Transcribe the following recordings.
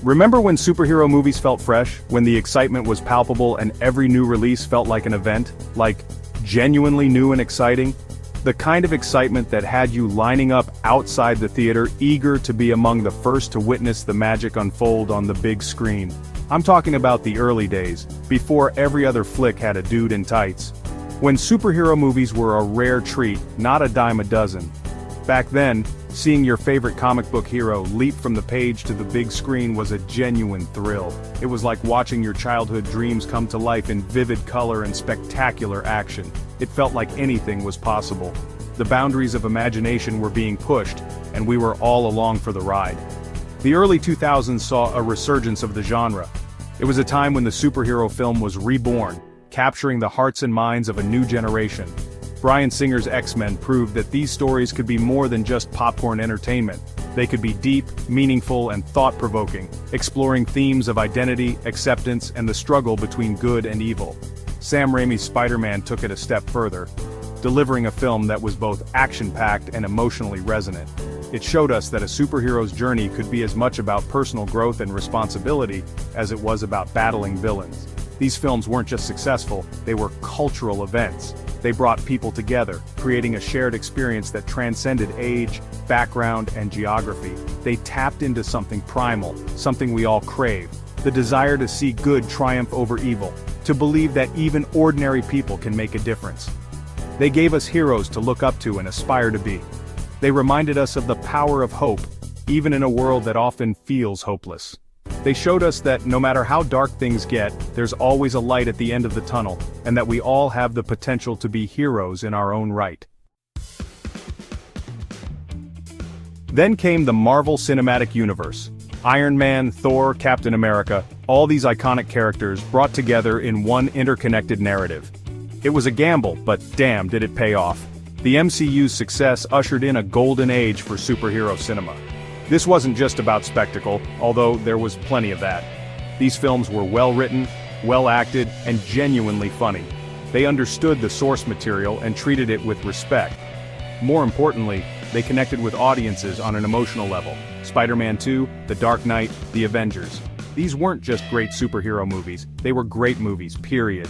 Remember when superhero movies felt fresh, when the excitement was palpable and every new release felt like an event? Like, genuinely new and exciting? The kind of excitement that had you lining up outside the theater, eager to be among the first to witness the magic unfold on the big screen. I'm talking about the early days, before every other flick had a dude in tights. When superhero movies were a rare treat, not a dime a dozen. Back then, seeing your favorite comic book hero leap from the page to the big screen was a genuine thrill. It was like watching your childhood dreams come to life in vivid color and spectacular action. It felt like anything was possible. The boundaries of imagination were being pushed, and we were all along for the ride. The early 2000s saw a resurgence of the genre. It was a time when the superhero film was reborn, capturing the hearts and minds of a new generation. Bryan Singer's X-Men proved that these stories could be more than just popcorn entertainment. They could be deep, meaningful, and thought-provoking, exploring themes of identity, acceptance, and the struggle between good and evil. Sam Raimi's Spider-Man took it a step further, delivering a film that was both action-packed and emotionally resonant. It showed us that a superhero's journey could be as much about personal growth and responsibility as it was about battling villains. These films weren't just successful, they were cultural events. They brought people together, creating a shared experience that transcended age, background, and geography. They tapped into something primal, something we all crave, the desire to see good triumph over evil, to believe that even ordinary people can make a difference. They gave us heroes to look up to and aspire to be. They reminded us of the power of hope, even in a world that often feels hopeless. They showed us that no matter how dark things get, there's always a light at the end of the tunnel, and that we all have the potential to be heroes in our own right. Then came the Marvel Cinematic Universe. Iron Man, Thor, Captain America, all these iconic characters brought together in one interconnected narrative. It was a gamble, but damn did it pay off. The MCU's success ushered in a golden age for superhero cinema. This wasn't just about spectacle, although there was plenty of that. These films were well-written, well-acted, and genuinely funny. They understood the source material and treated it with respect. More importantly, they connected with audiences on an emotional level. Spider-Man 2, The Dark Knight, The Avengers. These weren't just great superhero movies, they were great movies, period.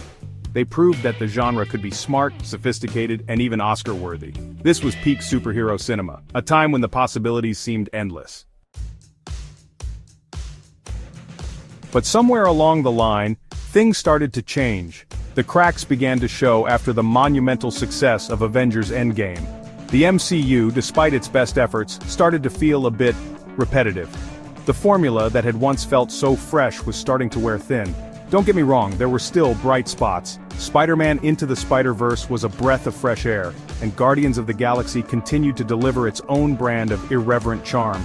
They proved that the genre could be smart, sophisticated, and even Oscar-worthy. This was peak superhero cinema, a time when the possibilities seemed endless. But somewhere along the line, things started to change. The cracks began to show after the monumental success of Avengers Endgame. The MCU, despite its best efforts, started to feel a bit repetitive. The formula that had once felt so fresh was starting to wear thin. Don't get me wrong, there were still bright spots. Spider-Man Into the Spider-Verse was a breath of fresh air, and Guardians of the Galaxy continued to deliver its own brand of irreverent charm.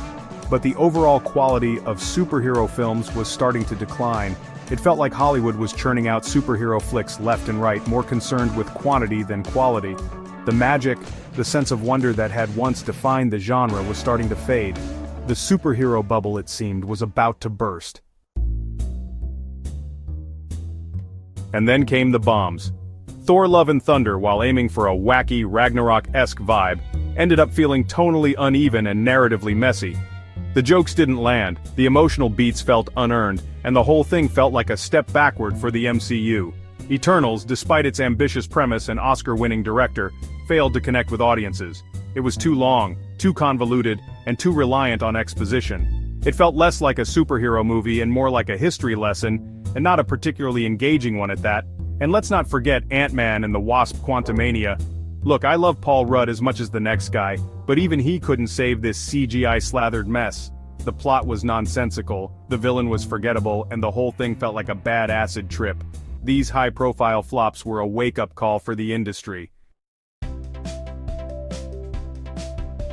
But the overall quality of superhero films was starting to decline. It felt like Hollywood was churning out superhero flicks left and right, more concerned with quantity than quality. The magic, the sense of wonder that had once defined the genre was starting to fade. The superhero bubble, it seemed, was about to burst. And then came the bombs. Thor: Love and Thunder, while aiming for a wacky, Ragnarok-esque vibe, ended up feeling tonally uneven and narratively messy. The jokes didn't land, the emotional beats felt unearned, and the whole thing felt like a step backward for the MCU. Eternals, despite its ambitious premise and Oscar-winning director, failed to connect with audiences. It was too long, too convoluted, and too reliant on exposition. It felt less like a superhero movie and more like a history lesson, and not a particularly engaging one at that. And let's not forget Ant-Man and the Wasp: Quantumania. Look, I love Paul Rudd as much as the next guy, but even he couldn't save this CGI-slathered mess. The plot was nonsensical, the villain was forgettable, and the whole thing felt like a bad acid trip. These high-profile flops were a wake-up call for the industry.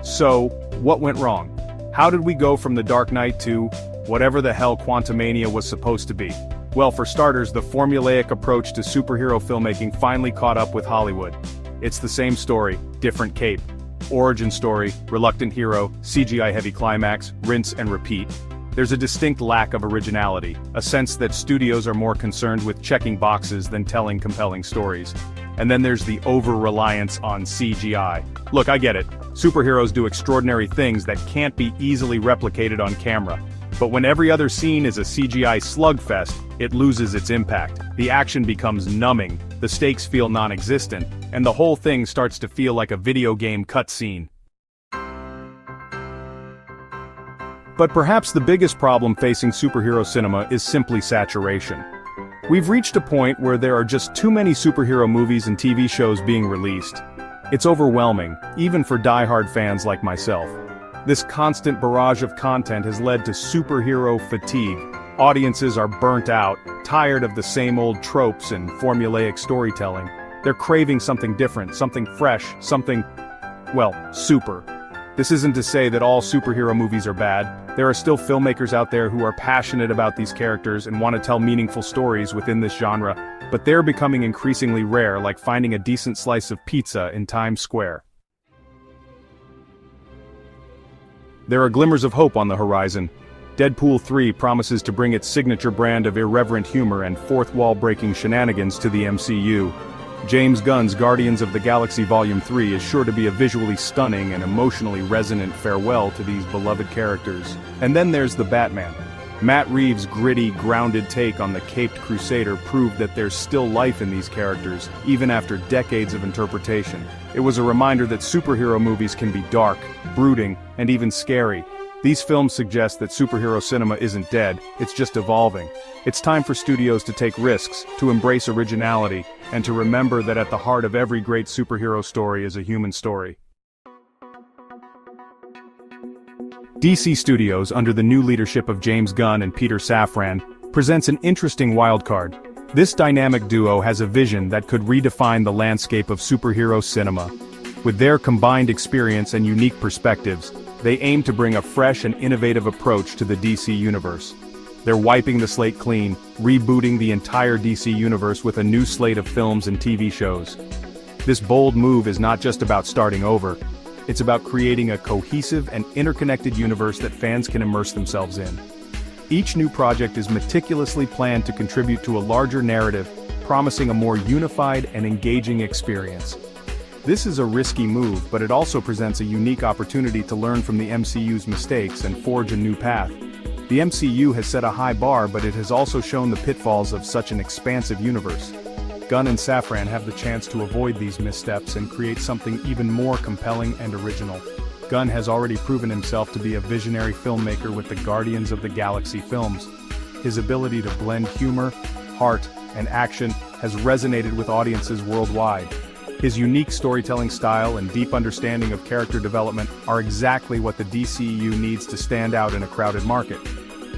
So, what went wrong? How did we go from The Dark Knight to whatever the hell Quantumania was supposed to be? Well, for starters, the formulaic approach to superhero filmmaking finally caught up with Hollywood. It's the same story, different cape. Origin story, reluctant hero, CGI-heavy climax, rinse and repeat. There's a distinct lack of originality, a sense that studios are more concerned with checking boxes than telling compelling stories. And then there's the over-reliance on CGI. Look, I get it. Superheroes do extraordinary things that can't be easily replicated on camera. But when every other scene is a CGI slugfest, it loses its impact. The action becomes numbing, the stakes feel non-existent, and the whole thing starts to feel like a video game cutscene. But perhaps the biggest problem facing superhero cinema is simply saturation. We've reached a point where there are just too many superhero movies and TV shows being released. It's overwhelming, even for die-hard fans like myself. This constant barrage of content has led to superhero fatigue. Audiences are burnt out, tired of the same old tropes and formulaic storytelling. They're craving something different, something fresh, something, well, super. This isn't to say that all superhero movies are bad. There are still filmmakers out there who are passionate about these characters and want to tell meaningful stories within this genre, but they're becoming increasingly rare, like finding a decent slice of pizza in Times Square. There are glimmers of hope on the horizon. Deadpool 3 promises to bring its signature brand of irreverent humor and fourth-wall-breaking shenanigans to the MCU. James Gunn's Guardians of the Galaxy Volume 3 is sure to be a visually stunning and emotionally resonant farewell to these beloved characters. And then there's the Batman. Matt Reeves' gritty, grounded take on the Caped Crusader proved that there's still life in these characters, even after decades of interpretation. It was a reminder that superhero movies can be dark, brooding, and even scary. These films suggest that superhero cinema isn't dead, it's just evolving. It's time for studios to take risks, to embrace originality, and to remember that at the heart of every great superhero story is a human story. DC Studios, under the new leadership of James Gunn and Peter Safran, presents an interesting wildcard. This dynamic duo has a vision that could redefine the landscape of superhero cinema. With their combined experience and unique perspectives, they aim to bring a fresh and innovative approach to the DC universe. They're wiping the slate clean, rebooting the entire DC universe with a new slate of films and TV shows. This bold move is not just about starting over, it's about creating a cohesive and interconnected universe that fans can immerse themselves in. Each new project is meticulously planned to contribute to a larger narrative, promising a more unified and engaging experience. This is a risky move, but it also presents a unique opportunity to learn from the MCU's mistakes and forge a new path. The MCU has set a high bar, but it has also shown the pitfalls of such an expansive universe. Gunn and Safran have the chance to avoid these missteps and create something even more compelling and original. Gunn has already proven himself to be a visionary filmmaker with the Guardians of the Galaxy films. His ability to blend humor, heart, and action has resonated with audiences worldwide. His unique storytelling style and deep understanding of character development are exactly what the DCEU needs to stand out in a crowded market.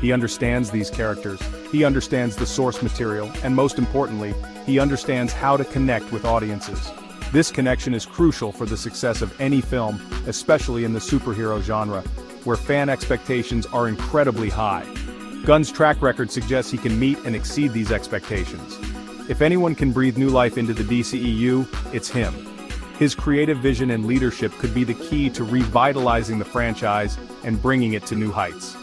He understands these characters, he understands the source material, and most importantly, he understands how to connect with audiences. This connection is crucial for the success of any film, especially in the superhero genre, where fan expectations are incredibly high. Gunn's track record suggests he can meet and exceed these expectations. If anyone can breathe new life into the DCEU, it's him. His creative vision and leadership could be the key to revitalizing the franchise and bringing it to new heights.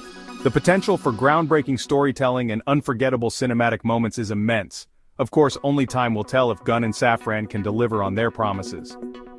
The potential for groundbreaking storytelling and unforgettable cinematic moments is immense. Of course, only time will tell if Gunn and Safran can deliver on their promises.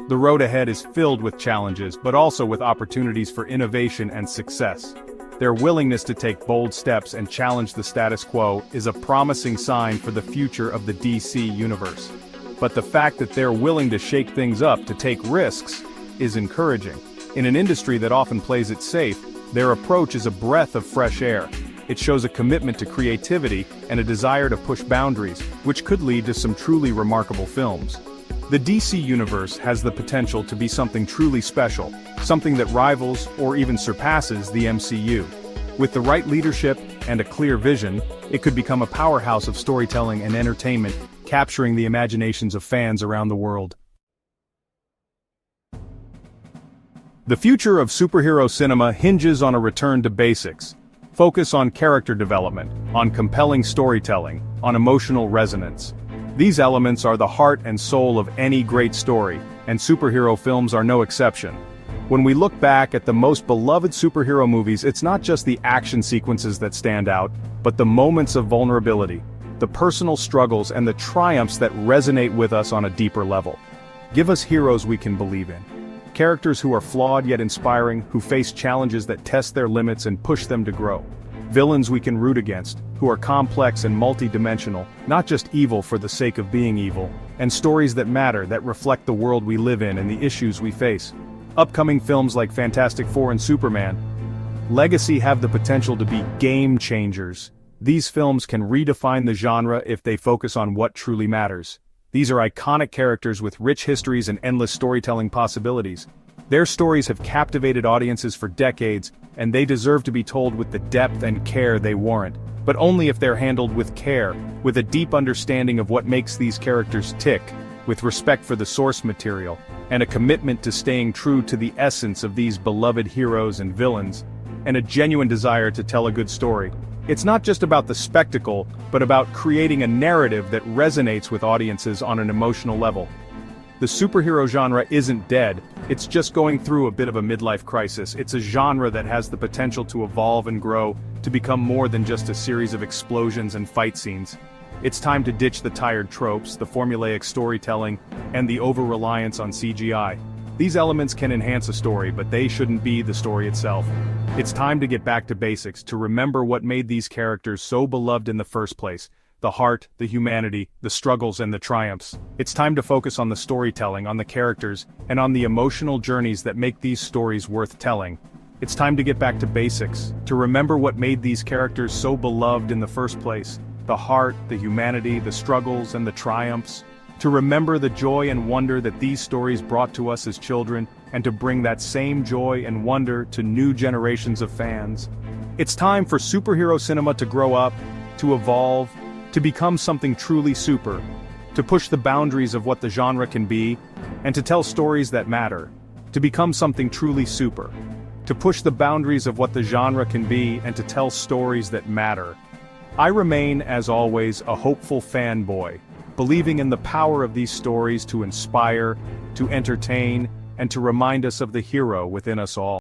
The road ahead is filled with challenges, but also with opportunities for innovation and success. Their willingness to take bold steps and challenge the status quo is a promising sign for the future of the DC universe. But the fact that they're willing to shake things up, to take risks, is encouraging. In an industry that often plays it safe, their approach is a breath of fresh air. It shows a commitment to creativity and a desire to push boundaries, which could lead to some truly remarkable films. The DC universe has the potential to be something truly special, something that rivals or even surpasses the MCU. With the right leadership and a clear vision, it could become a powerhouse of storytelling and entertainment, capturing the imaginations of fans around the world. The future of superhero cinema hinges on a return to basics. Focus on character development, on compelling storytelling, on emotional resonance. These elements are the heart and soul of any great story, and superhero films are no exception. When we look back at the most beloved superhero movies, it's not just the action sequences that stand out, but the moments of vulnerability, the personal struggles and the triumphs that resonate with us on a deeper level. Give us heroes we can believe in. Characters who are flawed yet inspiring, who face challenges that test their limits and push them to grow. Villains we can root against, who are complex and multi-dimensional, not just evil for the sake of being evil, and stories that matter, that reflect the world we live in and the issues we face. Upcoming films like Fantastic Four and Superman Legacy have the potential to be game changers. These films can redefine the genre if they focus on what truly matters. These are iconic characters with rich histories and endless storytelling possibilities. Their stories have captivated audiences for decades, and they deserve to be told with the depth and care they warrant, but only if they're handled with care, with a deep understanding of what makes these characters tick, with respect for the source material, and a commitment to staying true to the essence of these beloved heroes and villains, and a genuine desire to tell a good story. It's not just about the spectacle, but about creating a narrative that resonates with audiences on an emotional level. The superhero genre isn't dead, it's just going through a bit of a midlife crisis. It's a genre that has the potential to evolve and grow, to become more than just a series of explosions and fight scenes. It's time to ditch the tired tropes, the formulaic storytelling, and the over-reliance on CGI. These elements can enhance a story, but they shouldn't be the story itself. It's time to get back to basics, to remember what made these characters so beloved in the first place. The heart, the humanity, the struggles and the triumphs. It's time to focus on the storytelling, on the characters, and on the emotional journeys that make these stories worth telling. It's time to get back to basics, to remember what made these characters so beloved in the first place. The heart, the humanity, the struggles and the triumphs. To remember the joy and wonder that these stories brought to us as children, and to bring that same joy and wonder to new generations of fans. It's time for superhero cinema to grow up, to evolve, to become something truly super, to push the boundaries of what the genre can be, and to tell stories that matter. To become something truly super, to push the boundaries of what the genre can be, and to tell stories that matter. I remain, as always, a hopeful fanboy, believing in the power of these stories to inspire, to entertain, and to remind us of the hero within us all.